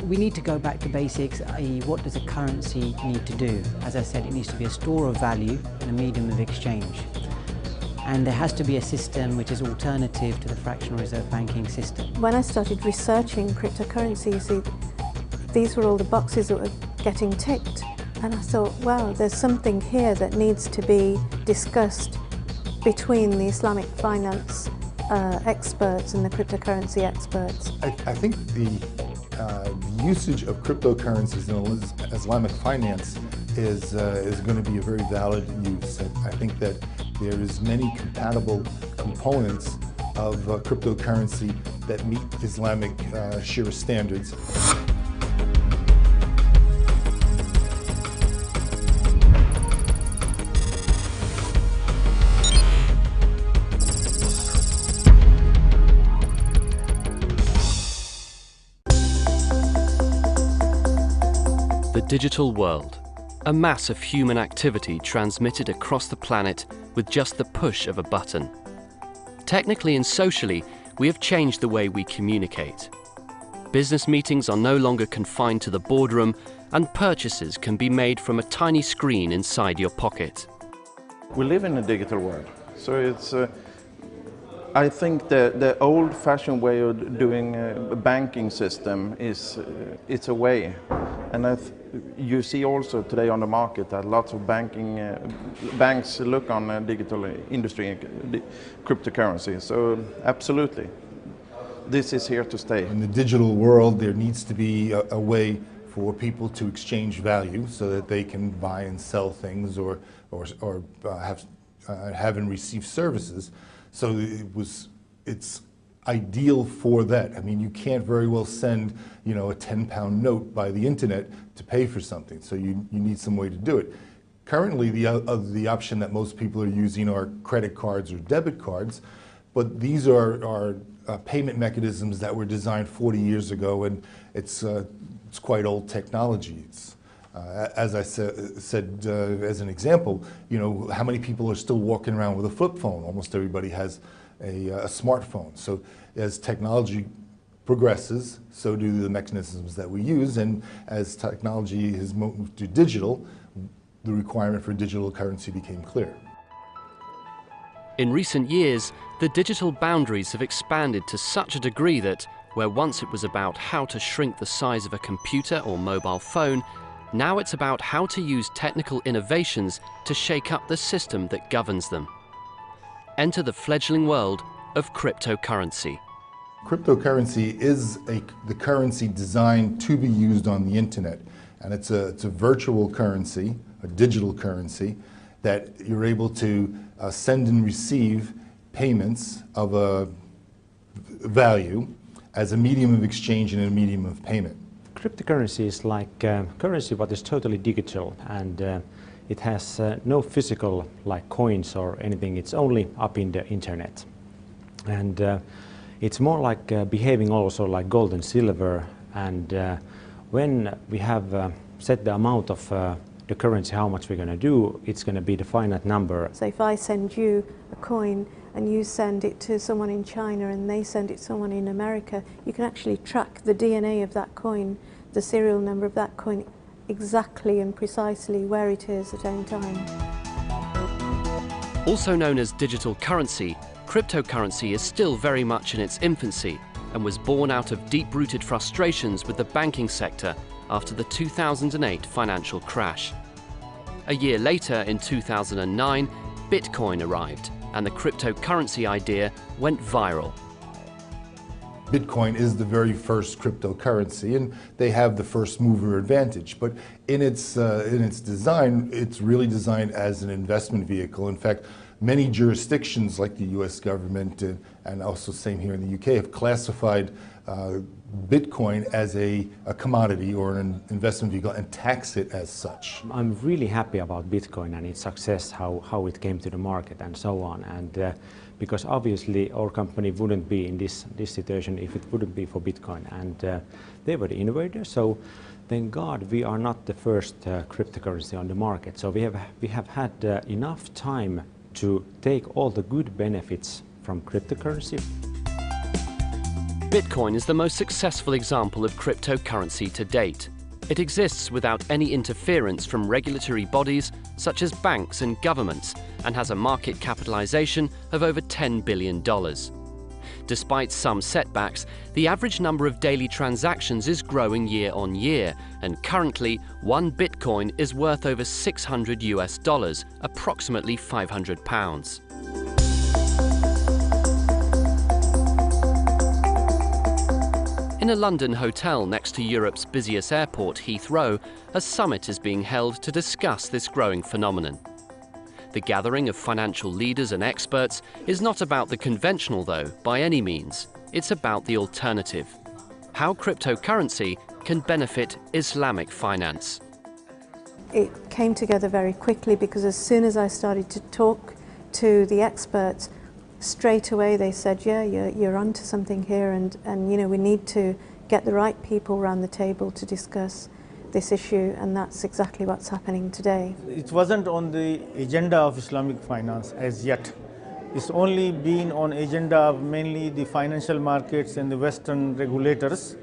we need to go back to basics, i.e. what does a currency need to do? As I said, it needs to be a store of value and a medium of exchange. And there has to be a system which is alternative to the fractional reserve banking system. When I started researching cryptocurrencies, these were all the boxes that were getting ticked. And I thought, wow, there's something here that needs to be discussed between the Islamic finance experts and the cryptocurrency experts. I think the usage of cryptocurrencies in Islamic finance is going to be a very valid use. I think that there is many compatible components of cryptocurrency that meet Islamic Sharia standards. The digital world, a mass of human activity transmitted across the planet with just the push of a button. Technically and socially, we have changed the way we communicate. Business meetings are no longer confined to the boardroom, and purchases can be made from a tiny screen inside your pocket. We live in a digital world, so it's I think the old-fashioned way of doing a banking system is it's a way, and you see also today on the market that lots of banks look on digital industry and cryptocurrency. So absolutely, this is here to stay. In the digital world, there needs to be a way for people to exchange value so that they can buy and sell things or have and receive services. So it's ideal for that. I mean, you can't very well send, a £10 note by the internet to pay for something. So you need some way to do it. Currently, the option that most people are using are credit cards or debit cards, but these are payment mechanisms that were designed 40 years ago, and it's quite old technology. As I said as an example, how many people are still walking around with a flip phone? Almost everybody has a smartphone. So as technology progresses, so do the mechanisms that we use, and as technology has moved to digital, the requirement for digital currency became clear. In recent years, the digital boundaries have expanded to such a degree that, where once it was about how to shrink the size of a computer or mobile phone, now it's about how to use technical innovations to shake up the system that governs them. Enter the fledgling world of cryptocurrency. Cryptocurrency is the currency designed to be used on the internet, and it's a virtual currency, a digital currency, that you're able to send and receive payments of a value as a medium of exchange and a medium of payment. Cryptocurrency is like currency but is totally digital, and it has no physical like coins or anything. It's only up in the internet, and it's more like behaving also like gold and silver. And when we have set the amount of the currency, how much we're going to do, it's going to be the finite number. So if I send you a coin and you send it to someone in China and they send it to someone in America, you can actually track the DNA of that coin, the serial number of that coin, exactly and precisely where it is at any time. Also known as digital currency, cryptocurrency is still very much in its infancy and was born out of deep-rooted frustrations with the banking sector after the 2008 financial crash. A year later, in 2009, Bitcoin arrived, and the cryptocurrency idea went viral. Bitcoin is the very first cryptocurrency, and they have the first mover advantage. But in its design, it's really designed as an investment vehicle. In fact, many jurisdictions like the U.S. government and also same here in the UK have classified Bitcoin as a commodity or an investment vehicle and tax it as such. I'm really happy about Bitcoin and its success, how it came to the market and so on. And because obviously our company wouldn't be in this situation if it wouldn't be for Bitcoin. And they were the innovators. So thank God we are not the first cryptocurrency on the market. So we have had enough time to take all the good benefits from cryptocurrency. Bitcoin is the most successful example of cryptocurrency to date. It exists without any interference from regulatory bodies such as banks and governments and has a market capitalization of over $10 billion. Despite some setbacks, the average number of daily transactions is growing year on year, and currently one Bitcoin is worth over $600, approximately £500. In a London hotel next to Europe's busiest airport, Heathrow, a summit is being held to discuss this growing phenomenon. The gathering of financial leaders and experts is not about the conventional, though, by any means. It's about the alternative: how cryptocurrency can benefit Islamic finance. It came together very quickly because as soon as I started to talk to the experts, straight away they said, yeah, you're onto something here, and you know, we need to get the right people around the table to discuss this issue, and that's exactly what's happening today. It wasn't on the agenda of Islamic finance as yet. It's only been on agenda of mainly the financial markets and the Western regulators,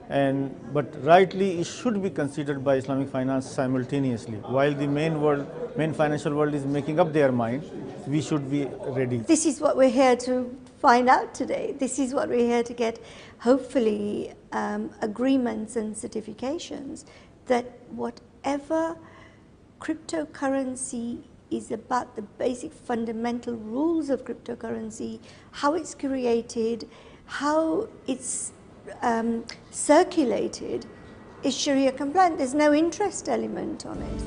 but rightly it should be considered by Islamic finance simultaneously. While the main financial world is making up their mind, we should be ready. This is what we're here to find out today. This is what we're here to get, hopefully, agreements and certifications that whatever cryptocurrency is about, the basic fundamental rules of cryptocurrency, how it's created, how it's circulated, is Sharia compliant. There's no interest element on it.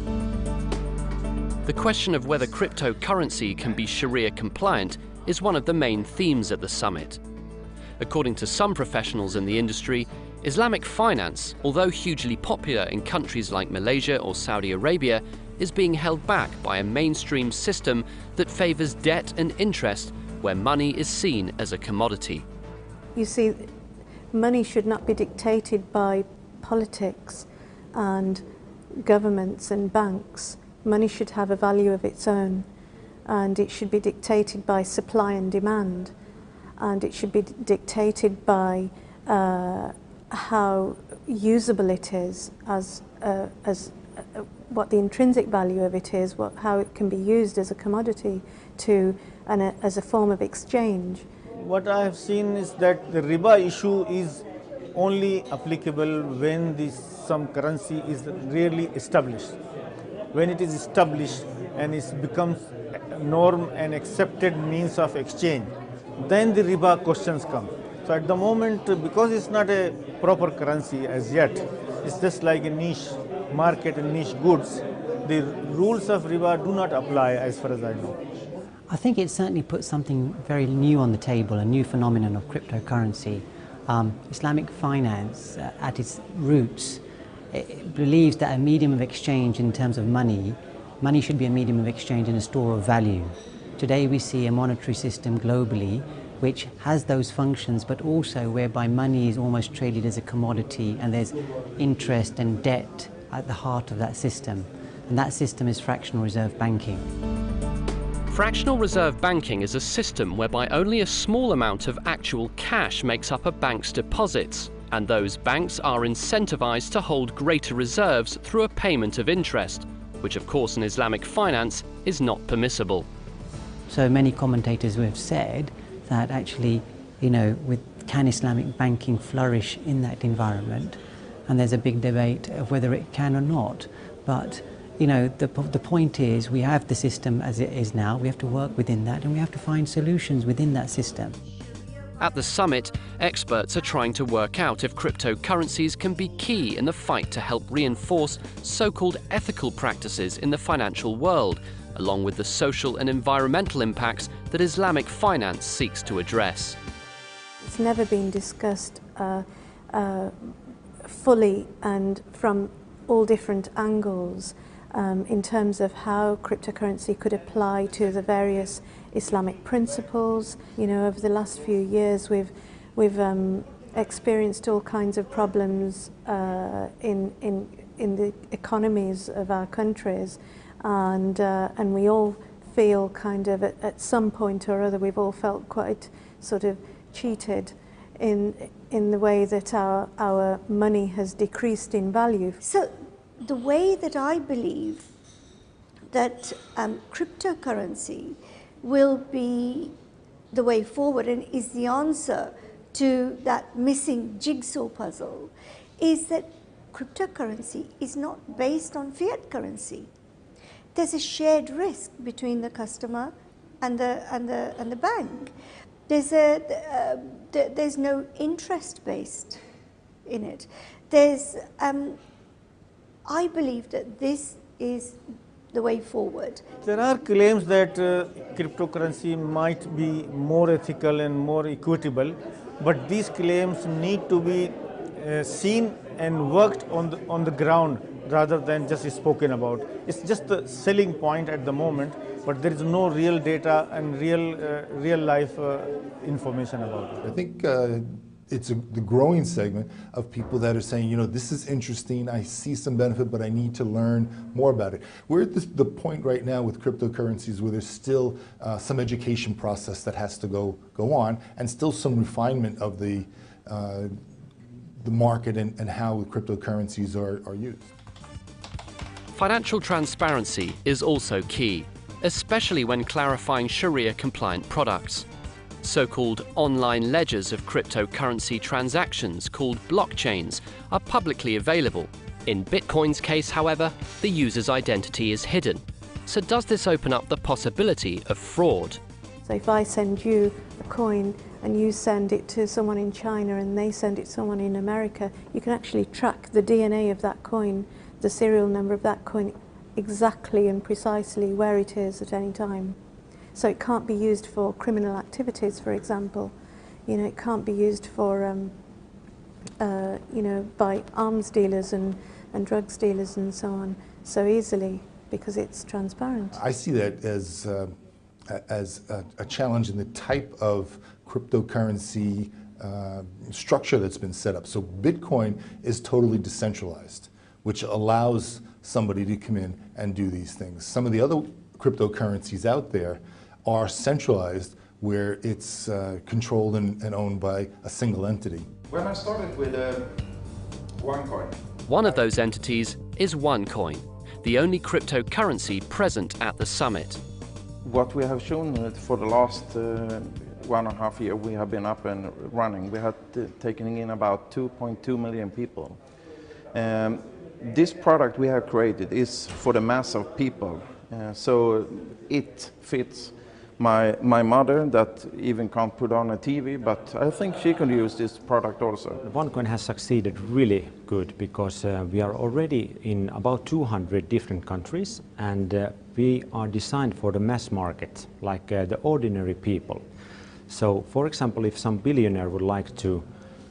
The question of whether cryptocurrency can be Sharia compliant is one of the main themes at the summit. According to some professionals in the industry, Islamic finance, although hugely popular in countries like Malaysia or Saudi Arabia, is being held back by a mainstream system that favours debt and interest, where money is seen as a commodity. You see, money should not be dictated by politics and governments and banks. Money should have a value of its own, and it should be dictated by supply and demand, and it should be dictated by how usable it is, as what the intrinsic value of it is, how it can be used as a commodity as a form of exchange. What I have seen is that the riba issue is only applicable when some currency is really established. When it is established and it becomes a norm and accepted means of exchange, then the riba questions come. So at the moment, because it's not a proper currency as yet, it's just like a niche market and niche goods, the rules of riba do not apply as far as I know. I think it certainly puts something very new on the table, a new phenomenon of cryptocurrency. Islamic finance, at its roots, it believes that a medium of exchange in terms of money should be a medium of exchange and a store of value. Today we see a monetary system globally which has those functions, but also whereby money is almost traded as a commodity, and there's interest and debt at the heart of that system. And that system is fractional reserve banking. Fractional reserve banking is a system whereby only a small amount of actual cash makes up a bank's deposits, and those banks are incentivized to hold greater reserves through a payment of interest, which of course in Islamic finance is not permissible. So many commentators have said that actually, you know, can Islamic banking flourish in that environment? And there's a big debate of whether it can or not. But you know, the point is, we have the system as it is now, we have to work within that, and we have to find solutions within that system. At the summit, experts are trying to work out if cryptocurrencies can be key in the fight to help reinforce so-called ethical practices in the financial world, along with the social and environmental impacts that Islamic finance seeks to address. It's never been discussed fully and from all different angles in terms of how cryptocurrency could apply to the various Islamic principles. You know, over the last few years we've experienced all kinds of problems in the economies of our countries, and we all feel kind of at some point or other, we've all felt quite sort of cheated in the way that our money has decreased in value. So the way that I believe that cryptocurrency will be the way forward and is the answer to that missing jigsaw puzzle is that cryptocurrency is not based on fiat currency. There's a shared risk between the customer and the bank. There's no interest based in it. I believe that this is the way forward. There are claims that cryptocurrency might be more ethical and more equitable, but these claims need to be seen and worked on the ground rather than just spoken about. It's just the selling point at the moment, but there is no real data and real life information about it. I think it's the growing segment of people that are saying, you know, this is interesting, I see some benefit, but I need to learn more about it. We're at the point right now with cryptocurrencies where there's still some education process that has to go on, and still some refinement of the market and how cryptocurrencies are used. Financial transparency is also key, especially when clarifying Sharia-compliant products. So-called online ledgers of cryptocurrency transactions, called blockchains, are publicly available. In Bitcoin's case, however, the user's identity is hidden. So does this open up the possibility of fraud? So if I send you a coin and you send it to someone in China and they send it to someone in America, you can actually track the DNA of that coin, the serial number of that coin, exactly and precisely where it is at any time. So it can't be used for criminal activities, for example. You know, it can't be used for, you know, by arms dealers and drugs dealers and so on so easily because it's transparent. I see that as a challenge in the type of cryptocurrency structure that's been set up. So Bitcoin is totally decentralized, which allows somebody to come in and do these things. Some of the other cryptocurrencies out there are centralized, where it's controlled and owned by a single entity. When I started with OneCoin. One of those entities is OneCoin, the only cryptocurrency present at the summit. What we have shown for the last 1.5 years, we have been up and running. We have taken in about 2.2 million people. This product we have created is for the mass of people. So it fits my mother that even can't put on a TV, but I think she can use this product also. OneCoin has succeeded really good because we are already in about 200 different countries, and we are designed for the mass market, like the ordinary people. So, for example, if some billionaire would like to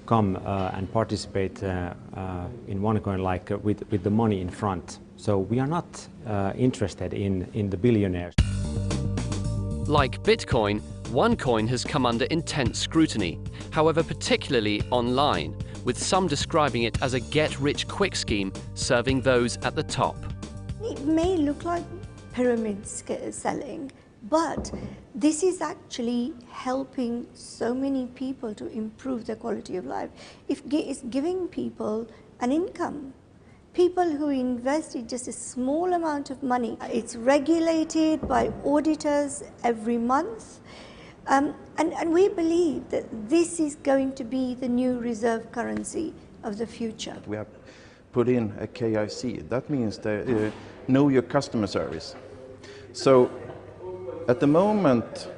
come and participate in OneCoin, like with the money in front, so we are not interested in the billionaires. Like Bitcoin, OneCoin has come under intense scrutiny, however particularly online, with some describing it as a get-rich-quick scheme serving those at the top. It may look like pyramid selling, but this is actually helping so many people to improve their quality of life. It's giving people an income. People who invest in just a small amount of money. It's regulated by auditors every month. And we believe that this is going to be the new reserve currency of the future. We have put in a KIC. That means that know your customer service. So at the moment,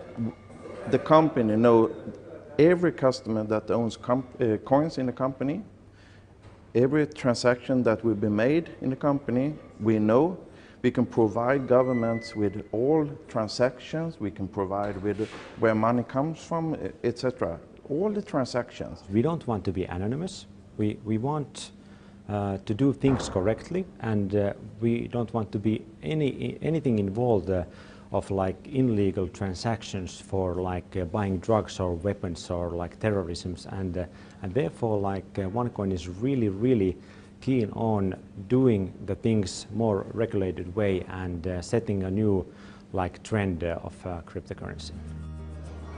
the company knows every customer that owns coins in the company. Every transaction that will be made in the company, we know. We can provide governments with all transactions. We can provide with where money comes from, etc. All the transactions. We don't want to be anonymous. We want to do things correctly, and we don't want to be anything involved of like illegal transactions for like buying drugs or weapons or like terrorism, and therefore like OneCoin is really keen on doing the things more regulated way and setting a new like trend of cryptocurrency.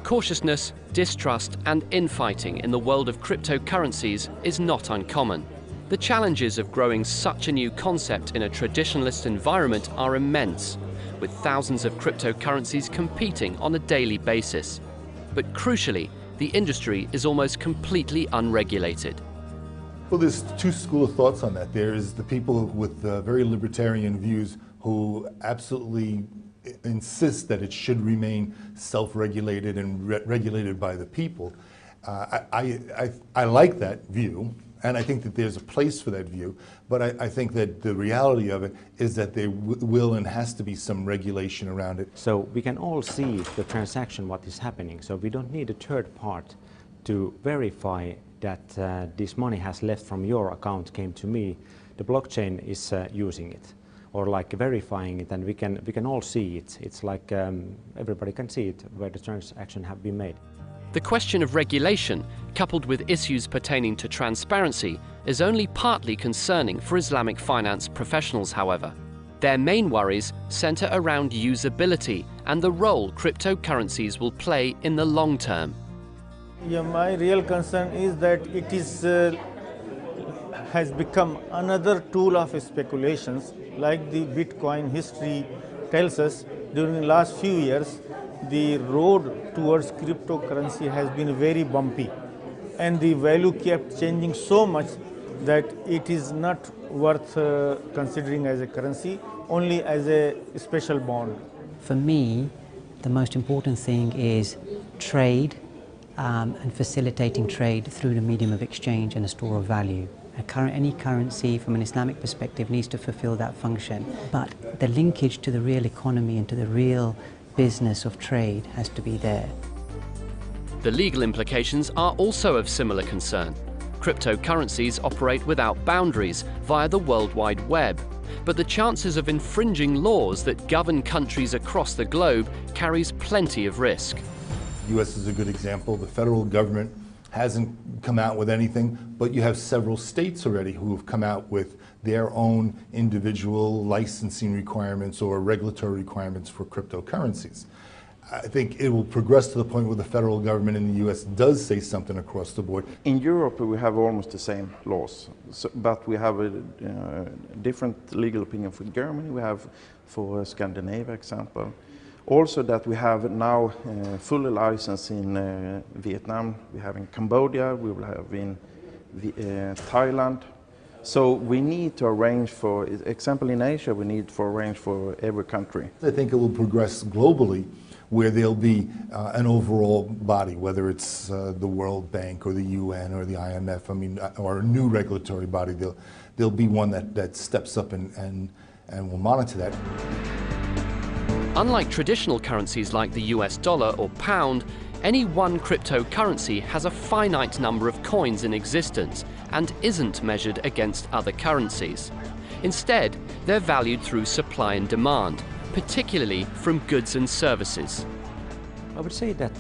Cautiousness, distrust, and infighting in the world of cryptocurrencies is not uncommon. The challenges of growing such a new concept in a traditionalist environment are immense, with thousands of cryptocurrencies competing on a daily basis. But crucially, the industry is almost completely unregulated. Well, there's two schools of thoughts on that. There's the people with very libertarian views who absolutely insist that it should remain self-regulated and regulated by the people. I like that view, and I think that there's a place for that view, but I think that the reality of it is that there will and has to be some regulation around it. So we can all see the transaction, what is happening, so we don't need a third part to verify that this money has left from your account, came to me. The blockchain is using it, or like verifying it, and we can all see it. It's like everybody can see it where the transaction have been made. The question of regulation, coupled with issues pertaining to transparency, is only partly concerning for Islamic finance professionals, however. Their main worries center around usability and the role cryptocurrencies will play in the long term. Yeah, my real concern is that it is has become another tool of speculations, like the Bitcoin history tells us. During the last few years, the road towards cryptocurrency has been very bumpy, and the value kept changing so much that it is not worth considering as a currency, only as a special bond. For me, the most important thing is trade and facilitating trade through the medium of exchange and a store of value. Any currency from an Islamic perspective needs to fulfill that function, but the linkage to the real economy and to the real business of trade has to be there. The legal implications are also of similar concern. Cryptocurrencies operate without boundaries via the World Wide Web, but the chances of infringing laws that govern countries across the globe carries plenty of risk. The US is a good example. The federal government hasn't come out with anything, but you have several states already who have come out with their own individual licensing requirements or regulatory requirements for cryptocurrencies. I think it will progress to the point where the federal government in the US does say something across the board. In Europe, we have almost the same laws, but we have a different legal opinion for Germany, we have for Scandinavia, example. Also that we have now fully licensed in Vietnam, we have in Cambodia, we will have in Thailand. So we need to arrange for, example in Asia, we need to arrange for every country. I think it will progress globally where there'll be an overall body, whether it's the World Bank or the UN or the IMF, I mean, or a new regulatory body. There'll be one that steps up and will monitor that. Unlike traditional currencies like the US dollar or pound, any one cryptocurrency has a finite number of coins in existence and isn't measured against other currencies. Instead, they're valued through supply and demand, particularly from goods and services. I would say that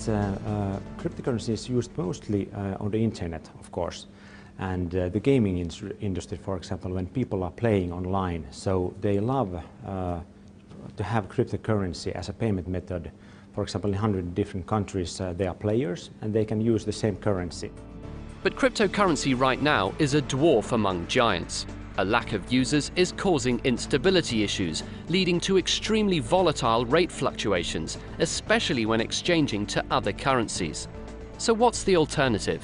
cryptocurrency is used mostly on the internet, of course, and the gaming industry, for example, when people are playing online, so they love to have cryptocurrency as a payment method. For example, in 100 different countries, they are players and they can use the same currency. But cryptocurrency right now is a dwarf among giants. A lack of users is causing instability issues, leading to extremely volatile rate fluctuations, especially when exchanging to other currencies. So what's the alternative?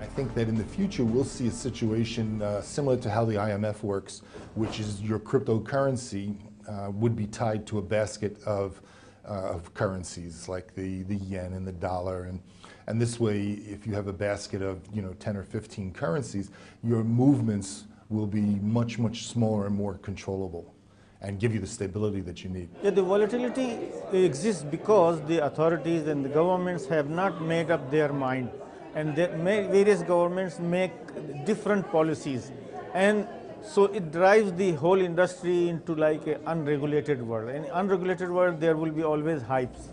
I think that in the future we'll see a situation similar to how the IMF works, which is your cryptocurrency would be tied to a basket of currencies like the yen and the dollar, and this way, if you have a basket of 10 or 15 currencies, your movements will be much smaller and more controllable, and give you the stability that you need. Yeah, the volatility exists because the authorities and the governments have not made up their mind, and various governments make different policies, and so it drives the whole industry into like an unregulated world. In unregulated world, there will be always hypes.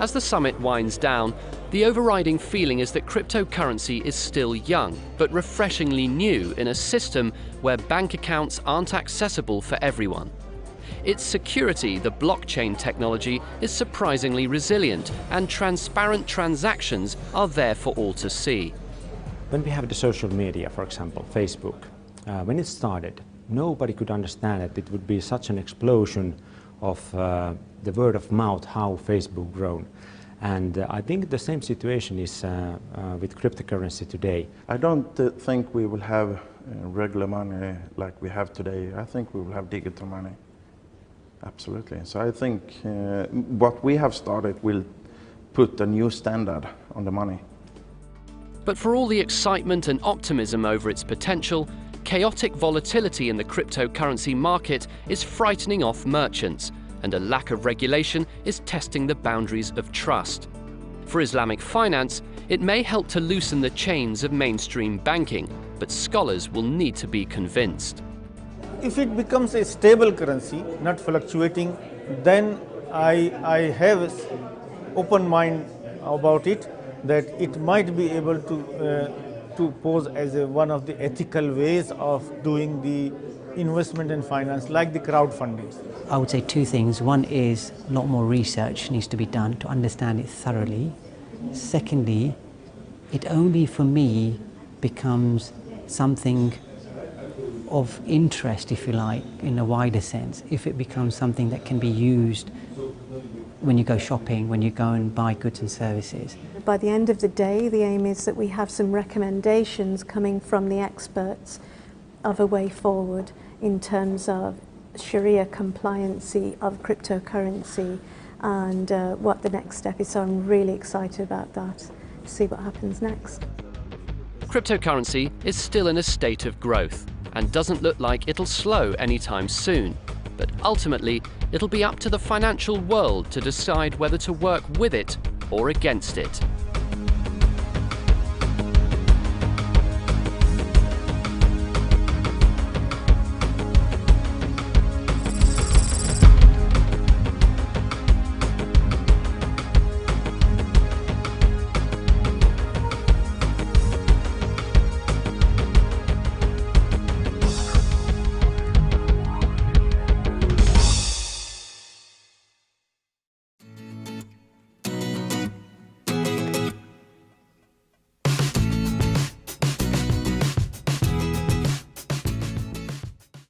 As the summit winds down, the overriding feeling is that cryptocurrency is still young, but refreshingly new in a system where bank accounts aren't accessible for everyone. Its security, the blockchain technology, is surprisingly resilient, and transparent transactions are there for all to see. When we have the social media, for example, Facebook, when it started, nobody could understand that it would be such an explosion of the word of mouth, how Facebook grown. And I think the same situation is with cryptocurrency today. I don't think we will have regular money like we have today. I think we will have digital money. Absolutely. So I think what we have started will put a new standard on the money. But for all the excitement and optimism over its potential, chaotic volatility in the cryptocurrency market is frightening off merchants, and a lack of regulation is testing the boundaries of trust. For Islamic finance, it may help to loosen the chains of mainstream banking, but scholars will need to be convinced. If it becomes a stable currency, not fluctuating, then I have an open mind about it, that it might be able to pose as one of the ethical ways of doing the investment and finance, like the crowdfunding. I would say two things. One is a lot more research needs to be done to understand it thoroughly. Secondly, it only for me becomes something of interest, if you like, in a wider sense, if it becomes something that can be used when you go shopping, when you go and buy goods and services. By the end of the day, the aim is that we have some recommendations coming from the experts of a way forward in terms of Sharia compliancy of cryptocurrency and what the next step is. So I'm really excited about that, to see what happens next. Cryptocurrency is still in a state of growth and doesn't look like it'll slow anytime soon. But ultimately, it'll be up to the financial world to decide whether to work with it or against it.